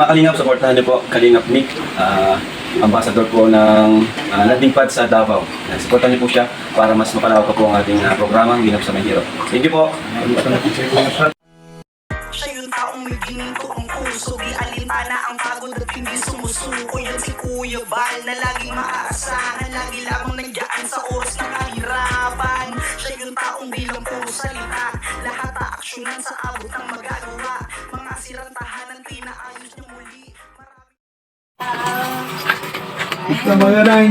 Kalingap, supportahan niyo po Kalingap Nick, ambassador po ng landing pad sa Davao. Supportahan niyo po siya para mas mapalawak pa po ang ating programang Ginap sa Mahirap. Thank you po. Siya yung taong may gininto ang puso, di alintana ang pagod at hindi sumusuko. Yan si Kuya Bal na laging maaasahan, lagi lamang nandiyan sa oras ng kahirapan. Siya yung taong bilang puro salita, lahat aaksyonan sa abot ng magagawa. Mga sirang tahanan pinaayos niyo muli. Ito mga nang.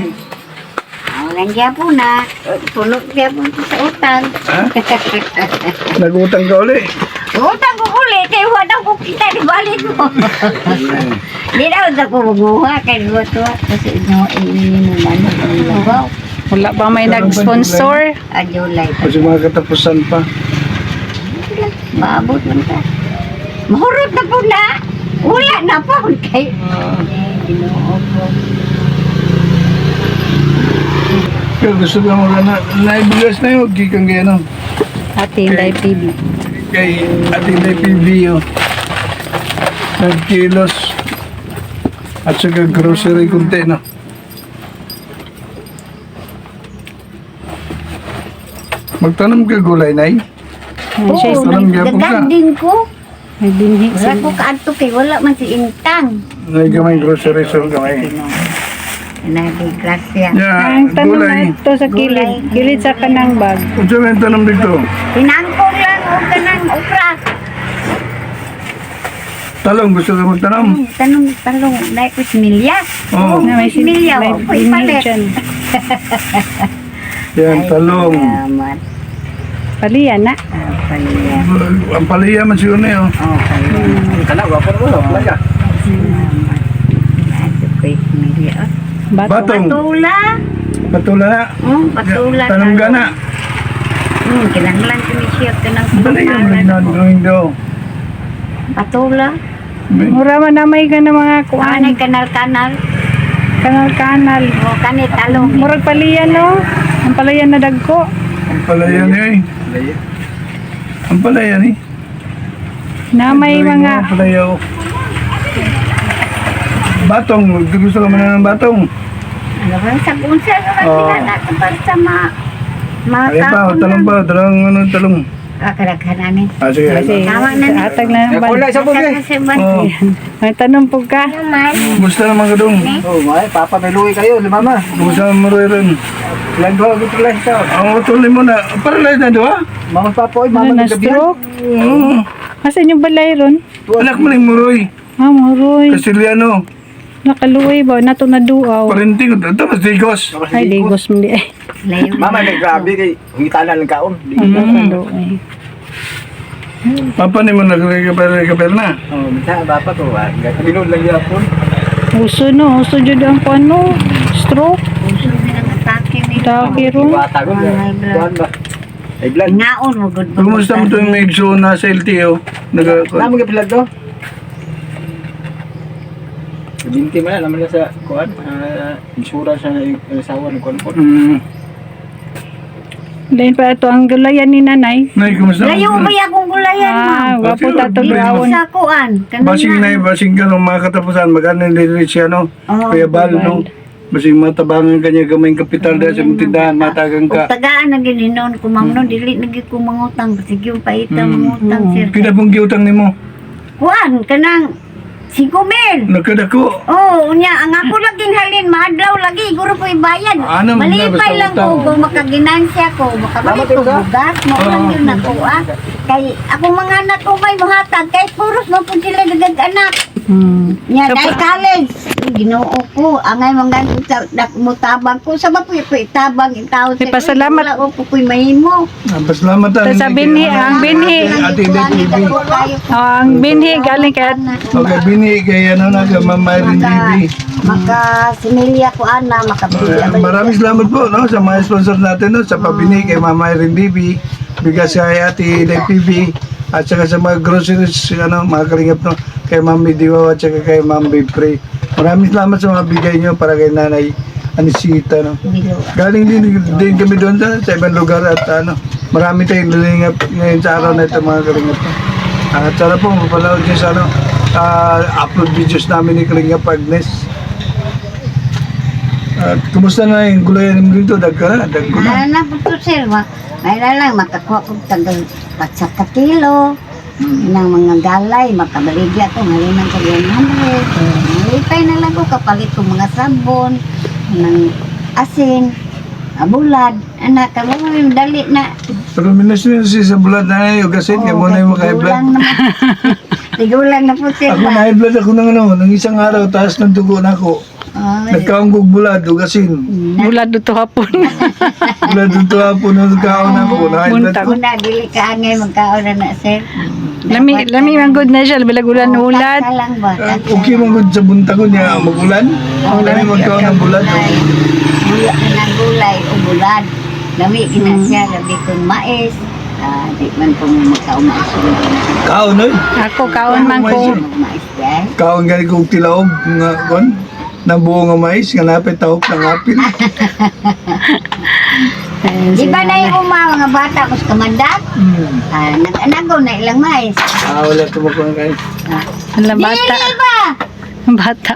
Nandiyan po na. Puno siya po sa utang. Ha? Nagutang ka uli. Utang ko ulit. Kaya wala ko kita. Di balik mo. Di na ako maguha. Kaya luto. Kasi wow. Wala ba may nag-sponsor? July. Kasi mga katapusan pa. Maabot man ka. Mahurot na po na. Wala na po. Kaya ginoo po. Kaya gusto ka mga naibigas na yun. Huwag kang gano'n. Ate Inday PB. Kay ating PV yun. Nagkilos. At saka grocery kunti no. Magtanong ka gulay na Siya Tanong gyapon ka. Gagandin ko. may binhi Wala siya. ko kaadto kay wala man si Intang. Nagkamay grocery so kamay. Naggrasya. Yeah, Ang tanong na gulay. ito sa kilid. Kilid sa kanang bag. Kung saan ang tanong dito? Pinangkong lang o kanang ukra. Talong, gusto ka magtanong? Talong, dahil ko similya. Oo. Na may Similya, may o ko binhi ipalit. dyan. Yan, talong. Salamat. Paliyan na. Palya. Ang palaya man siya na yun. Palya. Kalawa po mo, playa. Salamat. Ito ko similya. Bato. Batong. Patula. Patula na. Patula. Tanong ka na. Kinanglan ko ni siya. Palaya mo rin na drawing daw. Patula. Mura man na may ka na mga kuan. Anay kanal-kanal. Kanal-kanal. O kanit talong. Murag paliyan no. Ang palayan na dagko. Ang palaya niya eh. Ang palaya ni. Na may Drawing mga mo, palaya oh. Batong, gusto ka man na ng batong. Ano ba sa bunsa? Oo. Natin para sa Ay pa, talong pa, talong. Kadaghanan eh. Ah, sige. kasi Tama na. atag na ng bag. Kasi ba? Oh, May tanong po ka. gusto naman ka dong. Oh, may papa may luwi kayo, mama. Gusto naman mo rin. Ilan ba gusto lang ito? Ang tuloy mo na, para lang na doon. Mama papa, oy, Ano mama na ng gabi. stroke? Oo. Asan yung balay ron? Anak mo ng muroy. Ah, muroy. Kastiliano. Nakaluwi ba? Nato na duaw. Parenting ko. Tapos digos. Ay, digos mo di. Layo. Mama may grabe kay hungitanan lang kaon. Nakaluwi. Papa ni mo nagkakaper na. Oh, minsan papa to, binod lang yapon. Uso no. Uso jud ang ano. Stroke. Puso nila ng atake ni. Daki ron. Bata ko. Kuan ba? Ay blood. Ngaon mo good. Kumusta mo ito yung medyo nasa LTO? Namo gyud blood do. Binti man naman na sa kuan, insurance na asawa ng kuan po. Lain pa ito ang gulayan ni nanay. Nay, kumusta mo? Layo ba akong gulayan Ah, mo? wapo tato duawon. Sa kuan. Basing na basing ka nung mga katapusan. Magkano nililit siya no? Oo, Kuya Bal no? Basing matabangan kanya gamay kapital dahil sa tindahan. Matagang ka. Tagaan na gininon ko mamno dili nagi ko mangutang kasi yung paita mangutang sir. Pina pong giutang ni mo? Kuan kanang 5,000. Nagkadako. Oh, unya ang ako laging halin madlaw lagi guro ko ibayad. Ano, Malipay basta lang utang. ko kung makaginansya ko, makabalik ko bugas, mo lang yun ako ah. Kay ako mga anak ko may muhatag kay puros mo po sila gagag-anak. Nya dai college. Ginoo ko, angay mga mutabang ko sa ba ko itabang itaw Ay, pasalamat. Wala ko ko'y mahimo. Salamat Ito sa binhi, ang binhi. Ate TV. Ang binhi galing kay Okay, bini kay ano na Mama Irene TV. Maka similya ko ana makabili. Maraming salamat po no sa mga sponsor natin no sa pabini kay Mama Irene TV, bigas kay Ate TV at saka sa mga groceries ano mga kalingap no kay Ma'am Diwa at saka kay Ma'am Bipre. Maraming salamat sa mga bigay nyo para kay Nanay Anisita no. Galing din kami doon sa ibang lugar at ano marami tayong nalingap ngayon sa araw na ito mga kalingap no. At sana po mapalaod nyo sa ano upload videos namin ni Kalingap Agnes. At kumusta na yung gulayan mo dito? Dagka na? Na po to sir, may lang makakuha ko tagal patsak ka kilo. Ng mga galay, makabaligya ko, haliman ka 100. Malipay na lang ko, kapalit ko mga sabon, ng asin, abulad, anak, kamo yung dali na. Pero minasyon siya sa bulat na yung gasin, kaya mo na yung maka-high blood. Tigulang na po sir. Ako na high blood ako ng isang araw, taas ng dugo na ako. Nagkaunggog bulad, ugasin. Bulad dito hapon. Bulad dito hapon, nagkaon ako, na high blood ko. Una, dili ka angay, magkaon na sir. Lami man good na siya, bilag ulan ulat. Basta lang ba? Okay mong good sa bunta ko niya, magulan. Kami magkaon ng bulad. Buya ka ng gulay o bulad. Lami kina siya, labi kong mais. Di man po mo magkaumais. Kaon, oy. Ako kaon man ko. Mais dahil. Kaon gani kong tilaog nga kon. Nabuo nga mais, nga napit tahok ng apil. Di ba na yung mga bata ko sa kamandat? Nag-anagaw na ilang mais. Wala tumakon kayo. Alam bata. Dili ba? Bata.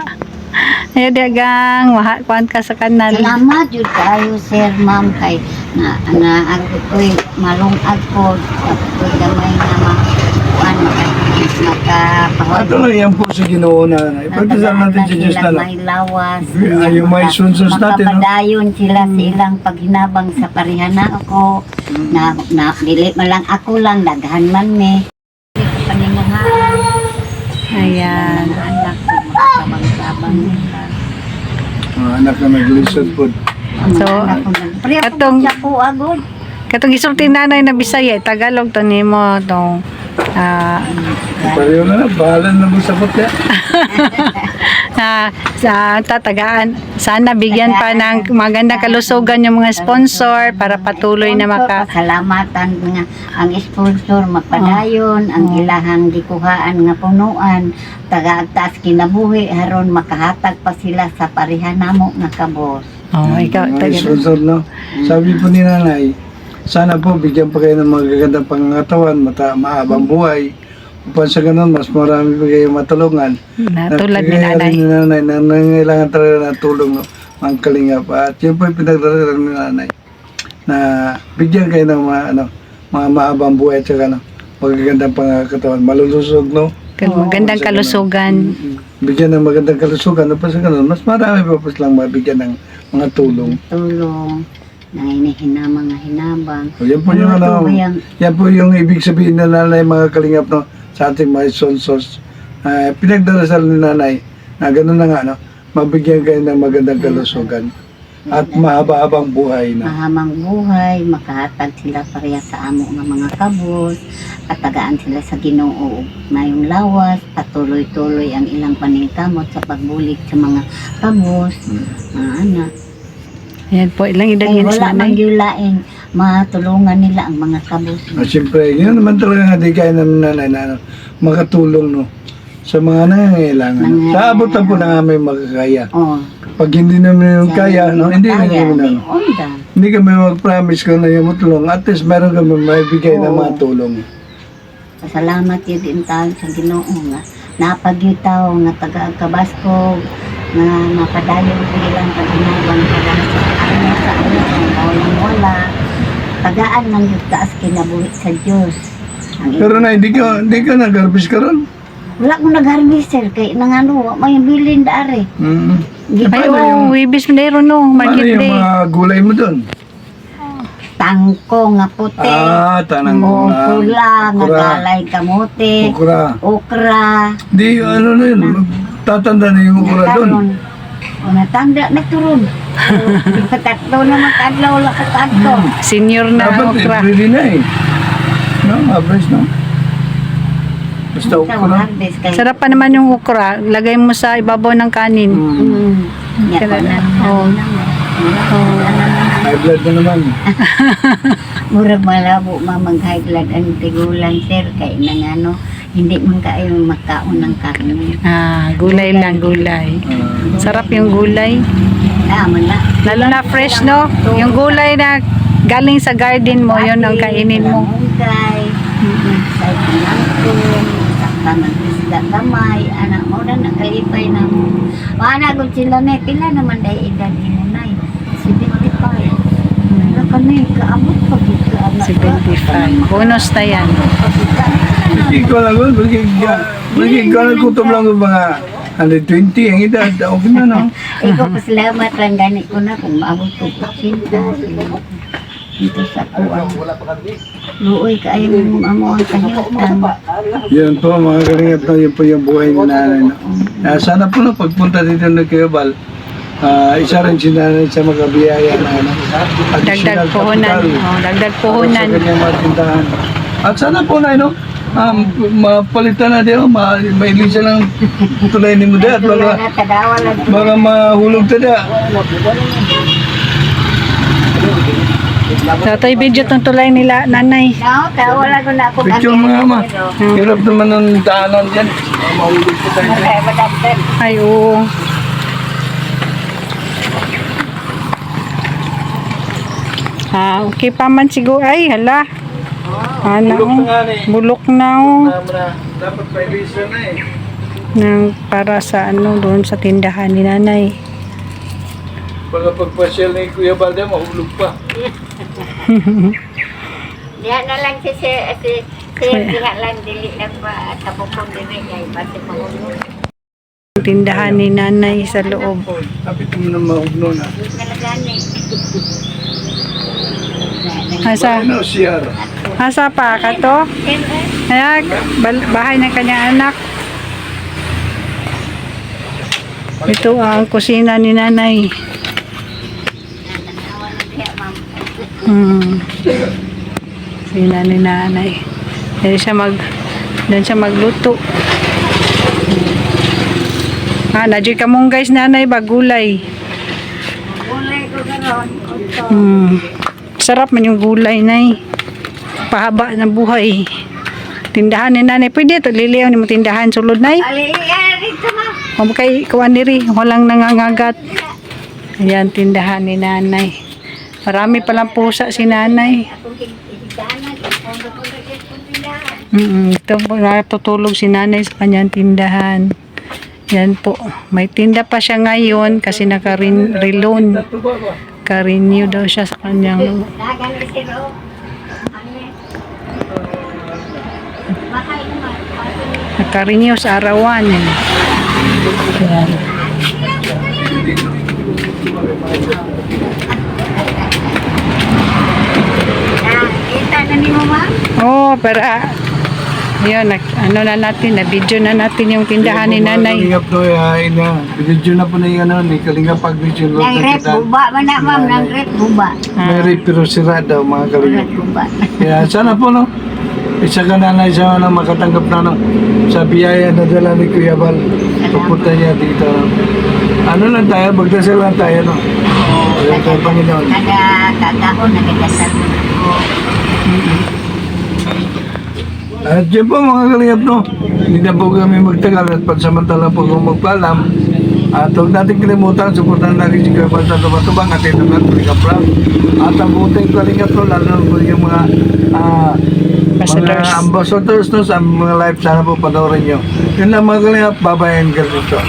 Ay dagang kuan ka sa kanal. Salamat yun kayo, sir, ma'am, kay ako ko'y malungag ko. Ako ko'y gamay na kuan makapahod. Ato lang yan po sa Ginoo na. Ipagdasal natin sa Diyos na lang. May lawas. Yung may sunsos natin. No? Makapadayon sila sa ilang paghinabang sa parihana ako. Na dili man lang ako lang, daghan man me. Paningahan. Ayan. Anak ko, makasabang-sabang nila. Anak na naglisod po. So, Atong siya po agod. katong isulti nanay na Bisaya, Tagalog to nimo tong Pareho na, bahalan na mo sa kutya. sa tatagaan. Sana bigyan pa ng magandang kalusugan yung mga sponsor para patuloy na Salamatan nga ang sponsor mapadayon ang ilahang gikuhaan nga punuan taga-agtaas kinabuhi haron makahatag pa sila sa pareha namo nga kabos. ikaw Ay, sponsor, no? Sabi po ni nanay, sana po bigyan pa kayo ng magagandang pangangatawan, mahabang buhay. Upang sa ganun, mas marami pa kayo matulungan. Tulad ni Kaya nanay. rin ni nanay na nangailangan talaga ng tulong ng mga kalingap. At yun po yung pinagdaralan ni nanay na bigyan kayo ng mga mahabang buhay at saka magagandang pangangatawan. Malulusog, no? Magandang kalusugan. Bigyan ng magandang kalusugan. Upang sa ganun, mas marami pa po silang mabigyan ng mga tulong. Tulong na hinahinamang nga hinabang. O, yan po yung yan po yung ibig sabihin na nanay mga kalingap, no, sa ating mga sponsors. Pinagdarasal ni nanay na gano'n na nga, no, mabigyan kayo ng magandang kalusugan at mahaba-habang buhay na. Mahamang buhay, makahatag sila pareha sa amo nga mga kabos, at tagaan sila sa Ginoo na yung lawas, patuloy-tuloy ang ilang paningkamot sa pagbulik sa mga kabos. Anak. Yan po, ilang edad Ay, yan si wala nanay. mang yulain, matulungan nila ang mga kabos. Siyempre, yun naman talaga nga di kaya ng nanay na makatulong, no, sa mga nangangailangan. Sa abot na po na may makakaya. Oh, Pag hindi naman yung kaya, no, hindi na kaya, naman. may onda. Hindi kami mag-promise ko na yung matulong. At least meron kami maibigay ng mga tulong. Salamat yun din tayo sa Ginoo nga napagyutaw nga taga-Kabasko nga mapadayon ko ilang paghinabang para sa ano sa wala tagaan ng yung taas kinabuhi sa Diyos. Pero na, hindi ka nag-harvest ka ron. Wala ko nag-harvester kay nangano may bilin dari. Ay, wibis mo na yun, no? Ano Market yung day. mga gulay mo doon? Tangko nga puti. Tanang O na. pula nga okra. galay kamote. Okra. Okra. Di, ano na yun, tatanda na yung okra doon. O natanda na turun. Katatlo na makadlaw wala katatlo. Senior na ang Dapat okra. pwede na eh. No, average no? Basta okra. harvest kay Sarap pa naman yung okra. Lagay mo sa ibabaw ng kanin. Yan pa na. High blood na naman. Murag malabo mag-high blood ang tigulang sir kay nangano hindi man kayo makaon ng karne. Gulay lang, gulay. Sarap yung gulay. Man na. Lalo na fresh, no? Yung gulay na galing sa garden mo, yun ang kainin mo. Malunggay, sa langkong, sa tanan isda gamay, anak mo na nakalipay na mo. Paana kung sila na, pila naman dahil edad ni Nanay. 75. Ano ka na, kaabot pa dito. 75. Bonus na yan. Ikaw lang ko, ikaw lang kutob lang ko mga 120 ang edad. Okay na, no? Ikaw pasalamat lang gani ko na kung maabot ko po sinta. Dito sa kuwan. Luoy ka ay amo ang kahiyatan. Yan po mga kalingap na yun po yung buhay ni nanay. No? Sana po na pagpunta dito ng Kiyobal, isa rin si nanay sa magabiyaya na Dagdag puhunan. Oh, dagdag puhunan. Sa kanyang mga tindahan. At sana po na, no? Mapalitan na din, mailisa lang tulay ni mo din at baka mahulog tada. Tatay video tong tulay nila nanay. No, wala ko na ako Picture mga ama. Hirap naman ng daanan dyan. Mahulog po tayo. Ay, oo. Okay pa man siguro. Ay, hala. Ano? Bulok na nga na eh. Bulok na. Oh. Dapat mailisa na eh. Para sa ano, doon sa tindahan ni nanay. Baka pagpasyal ni Kuya Balde, mahulog pa. Diyan na lang si diha lang dili lang ba tapokon dili kay base mahulog. Tindahan ni nanay sa loob. Kapit mo na mahugno na. Nalagani. Asa? Ano siya? Asa pa ka to? Kaya, bahay ng kanyang anak. Ito ang kusina ni nanay. Kusina ni nanay. Diyan siya magluto. Nadyo ka mong guys nanay, bagulay. Gulay ko garon. Sarap man yung gulay nay. Pahaba ng buhay. Tindahan ni nanay. Pwede ito, liliyaw ni mo tindahan sulod nay. Ali, dito ma. Huwag kay kuwan diri, walang nangangagat. Ayan, tindahan ni nanay. Marami palang pusa si nanay. Ito po, natutulog si nanay sa kanyang tindahan. Yan po. May tinda pa siya ngayon kasi naka-reloan. Naka-renew daw siya sa kanyang naka-renew sa arawan. Yan. Kita na ni mo ma? Oh, pero yun, ano na natin, na-video na natin yung tindahan ni nanay. Kalingap no, video na po na yung ano, ni Kalingap pag-video. Nang rep buba man na ma'am, nang rep buba. May rep pero sira daw mga Kalingap. Rep buba. Kaya sana po no, isa ka nanay sa na makatanggap na no, sa biyaya na dala ni Kuya Bal. Pupunta niya dito. Ano lang tayo, magdasal lang tayo no. Ayan tayo Panginoon. Kakahon, nagdasal. At yun po mga Kalingap no, hindi na po kami magtagal at pansamantala po kung magpaalam. At huwag natin kalimutan, suportahan natin si Kuya Bal sa Tumatubang at ito nga Kalingap Rap. At ang buting Kalingap no, lalo na po yung mga ambassadors no, sa mga live, sana po panoorin nyo. Yun lang mga Kalingap, bye-bye and God bless you.